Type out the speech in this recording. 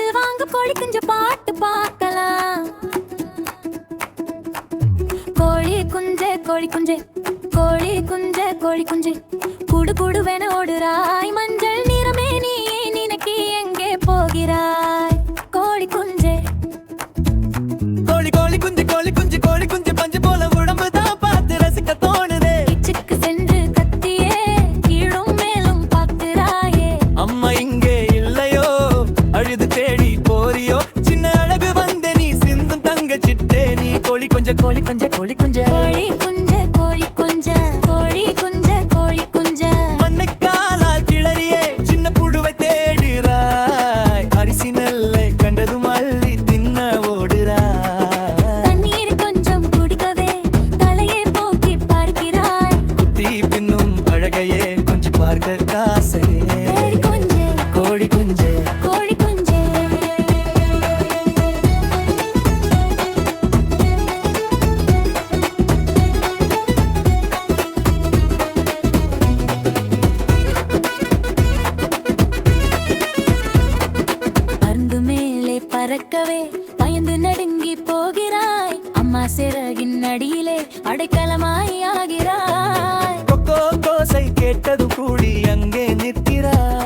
பார்த்து வாங்க கோழி குஞ்சு பாட்டு பார்க்கலாம். கோழி குஞ்சே கோழி குஞ்சே கோழி குஞ்சே கோழி குஞ்சே குடு குடுவென ஓடுறாய் மஞ்சள் நிறமே நீ நினைக்கி எங்கே போகிறாய் கோழி குஞ்சே. கோழி கோழி குஞ்சு கோழி குஞ்சு கோழி குஞ்சு பஞ்சு போல உடம்பு தான் பார்த்து ரசிக்க தோணுதே. கிச்சுக்கு சென்று கத்தியே கீழும் மேலும் பார்க்கிறாயே. அம்மா இங்கே இல்லையோ அழுது தேடி போறியோ சின்ன அழகு வந்த நீ சிந்தும் தங்க சிட்டே நீ கோழி கொஞ்ச கோழி கொஞ்ச கோழி கொஞ்ச கோழி குஞ்சே கோழி குஞ்சே கோழி குஞ்சே கோழி குஞ்சே மண்ணைக்காலால் கிளறியே சின்ன புழுவை தேடுறாய் அரிசி நெல்லை கண்டதும் அள்ளி தின்ன ஓடுறாய். தண்ணீர் கொஞ்சம் குடிக்கவே தலையை போக்கி பார்க்கிறாய் குத்தி பின்னும் அழகையே கொஞ்சம் பார்க்க காசையே கோழி குஞ்சே கோழி குஞ்சே. கோழி குஞ்சே. பருந்து மேலே பறக்கவே பயந்து நடுங்கி போகிறாய் அம்மா சிறகின் அடியிலே அடைக்கலமாய் ஆகிறாய். கொக்கோ கோசை கேட்டது கூடி அங்கே நிற்கிறாய்.